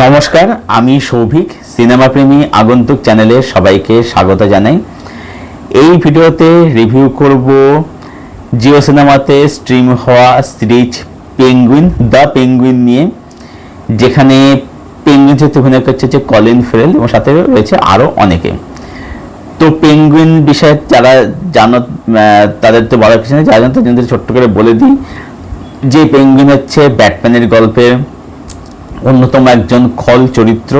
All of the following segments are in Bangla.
নমস্কার, আমি সৌভিক। সিনেমা প্রেমী আগন্তুক চ্যানেলে সবাইকে স্বাগত জানাই। এই ভিডিওতে রিভিউ করব জিও সিনেমাতে স্ট্রিম হওয়া সিরিজ পেঙ্গুইন দ্য পেঙ্গুইন নিয়ে, যেখানে পেঙ্গুইন চরিত্রে অভিনয় করছে কলিন ফেরেল এবং সাথে রয়েছে আরও অনেকে। তো পেঙ্গুইন বিষয়ে যারা জানো তাদের তো বলার কিছু নেই, যারা জানো তাদের ছোট্ট করে বলে দিই যে পেঙ্গুইন হচ্ছে ব্যাটম্যানের গল্পের অন্যতম একজন খল চরিত্র।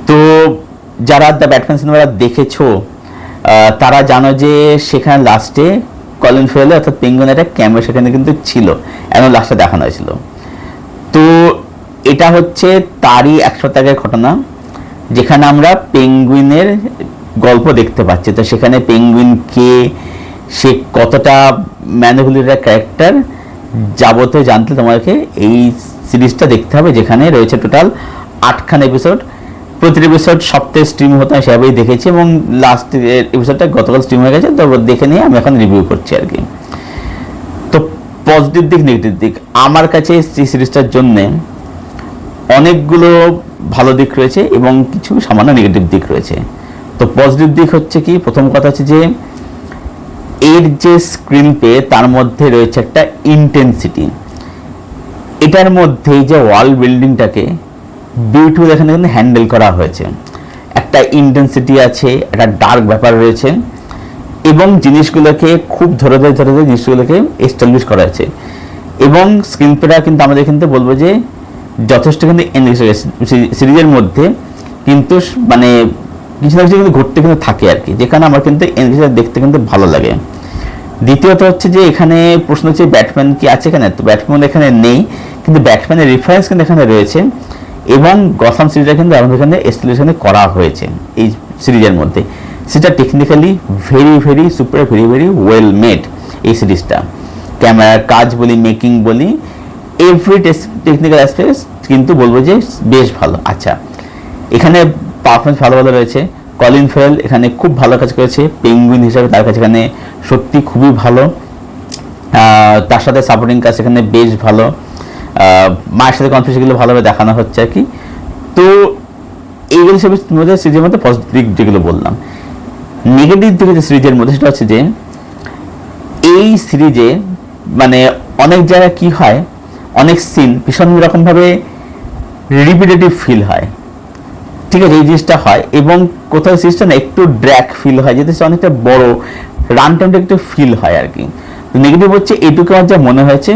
তো যারা দ্য ব্যাটম্যান সিনেমাটা দেখেছো তারা জানো যে সেখানে লাস্টে কলিন ফেরেল অর্থাৎ পেঙ্গুইনের একটা ক্যামেও সেখানে কিন্তু ছিল, এমন লাস্টে দেখানো হয়েছিল। তো এটা হচ্ছে তারই 100 আগের ঘটনা, যেখানে আমরা পেঙ্গুইনের গল্প দেখতে পাচ্ছি। তো সেখানে পেঙ্গুইন কে, সে কতটা ম্যানিপুলেটেড ক্যারেক্টার যাবতীয় জানতে তোমাকে এই সিরিজটা দেখতে হবে, যেখানে রয়েছে টোটাল 8খান এপিসোড। প্রতিটি এপিসোড সপ্তাহে স্ট্রিম হতো, আমি সেভাবেই দেখেছি এবং লাস্ট এপিসোডটা গতকাল স্ট্রিম হয়ে গেছে, তো দেখে নিয়ে আমি এখন রিভিউ করছি আর কি। তো পজিটিভ দিক, নেগেটিভ দিক, আমার কাছে এই সিরিজটার জন্যে অনেকগুলো ভালো দিক রয়েছে এবং কিছু সামান্য নেগেটিভ দিক রয়েছে। তো পজিটিভ দিক হচ্ছে কি, প্রথম কথা হচ্ছে যে এর যে স্ক্রিন প্লে তার মধ্যে রয়েছে একটা ইন্টেন্সিটি। এটার মধ্যে যে ওয়ার্ল্ড বিল্ডিংটাকে বিউটিফুল এখানে কিন্তু হ্যান্ডেল করা হয়েছে। একটা ইন্টেন্সিটি আছে, একটা ডার্ক ব্যাপার রয়েছে এবং জিনিসগুলোকে খুব ধরে জিনিসগুলোকে এস্টাবলিশ করা হয়েছে। এবং স্ক্রিন প্লেটা কিন্তু আমাদের কিন্তু বলবো যে যথেষ্ট কিন্তু সিরিজের মধ্যে কিন্তু মানে কিছু না কিছু কিন্তু ঘটতে কিন্তু থাকে আর কি, যেখানে আমার কিন্তু দেখতে কিন্তু ভালো লাগে। দ্বিতীয়ত হচ্ছে যে এখানে প্রশ্ন হচ্ছে ব্যাটম্যান কি আছে এখানে, তো ব্যাটম্যান এখানে নেই, কিন্তু ব্যাটম্যানের রেফারেন্স কিন্তু এখানে রয়েছে এবং গথম সিরিজটা কিন্তু আমাদের এখানে এস্টাবলিশ করা হয়েছে এই সিরিজের মধ্যে। সেটা technically very super very well made এই সিরিজটা। ক্যামেরার কাজ বলি, মেকিং বলি, এভরি টেকনিক্যাল অ্যাসপেক্ট কিন্তু বলবো যে বেশ ভালো। আচ্ছা, এখানে পারফরমেন্স ভালো রয়েছে। কলিন ফেরেল এখানে খুব ভালো কাজ করেছে পেঙ্গুইন হিসাবে, তার কাছে এখানে সত্যি খুবই ভালো। তার সাথে সাপোর্টিং কাজ এখানে বেশ ভালো, মায়ের সাথে কনফিডেন্সগুলো ভালোভাবে দেখানো হচ্ছে আর কি। তো এইগুলো সব মধ্যে সিরিজের মধ্যে পজিটিভ দিক যেগুলো বললাম। নেগেটিভ দিক যে সিরিজের মধ্যে সেটা হচ্ছে যে এই সিরিজে মানে অনেক জায়গায় কি হয়, অনেক সিন ভীষণ রকমভাবে রিপিটেটিভ ফিল হয়, ঠিক আছে, এই জিনিসটা হয়। এবং কোথাও সিরিজটা না একটু ড্র্যাক ফিল হয়, যেতে অনেকটা বড় রান টাইমটা একটু ফিল হয় আর কি। নেগেটিভ হচ্ছে এইটুকু আমার যা মনে হয়েছে।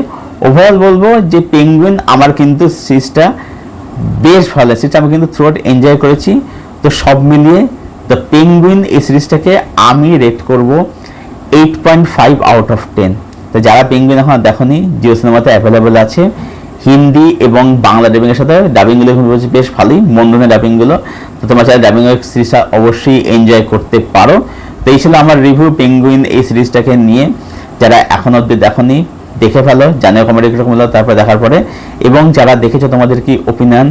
ওভারঅল বলবো যে পেঙ্গুইন আমার কিন্তু সিরিজটা বেশ ভালো, সিরিজটা আমি কিন্তু থ্রুআউট এনজয় করেছি। তো সব মিলিয়ে দ্য পেঙ্গুইন এই সিরিজটাকে আমি রেট করব 8.5 আউট অফ 10। তো যারা পেঙ্গুইন এখন দেখোনি, জিও সিনেমাতে অ্যাভেলেবেল আছে, হিন্দি এবং বাংলা ডাবিংয়ের সাথে ডাবিংগুলো এখন বলছি বেশ ভালোই, মনমোহনের ডাবিংগুলো। তো তোমরা চাইলে ডাবিংয়ের সিরিজটা অবশ্যই এনজয় করতে পারো। তো এই ছিল আমার রিভিউ পেঙ্গুইন এই সিরিজটাকে নিয়ে। যারা এখন অবধি দেখোনি দেখে ফেলো, জানিও কমেন্টে কীরকম হলো তারপর দেখার পরে। এবং যারা দেখেছো তোমাদের কি ওপিনিয়ন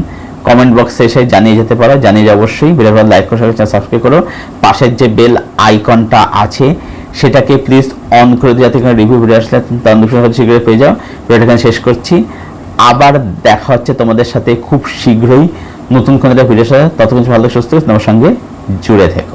কমেন্ট বক্সে এসে জানিয়ে যেতে পারো, জানিয়ে অবশ্যই ভিডিওটা লাইক করো, সাবস্ক্রাইব করো, পাশের যে বেল আইকনটা আছে সেটাকে প্লিজ অন করে দিও, যাতে কোনো রিভিউ ভিডিও আসলে তার নোটিফিকেশন শীঘ্রই পেয়ে যাও। ভিডিওটা শেষ করছি, আবার দেখা হচ্ছে তোমাদের সাথে খুব শীঘ্রই নতুন কোনো একটা ভিডিওর সাথে। ততক্ষণ ভালো সুস্থ তোমার সঙ্গে জুড়ে থেকো।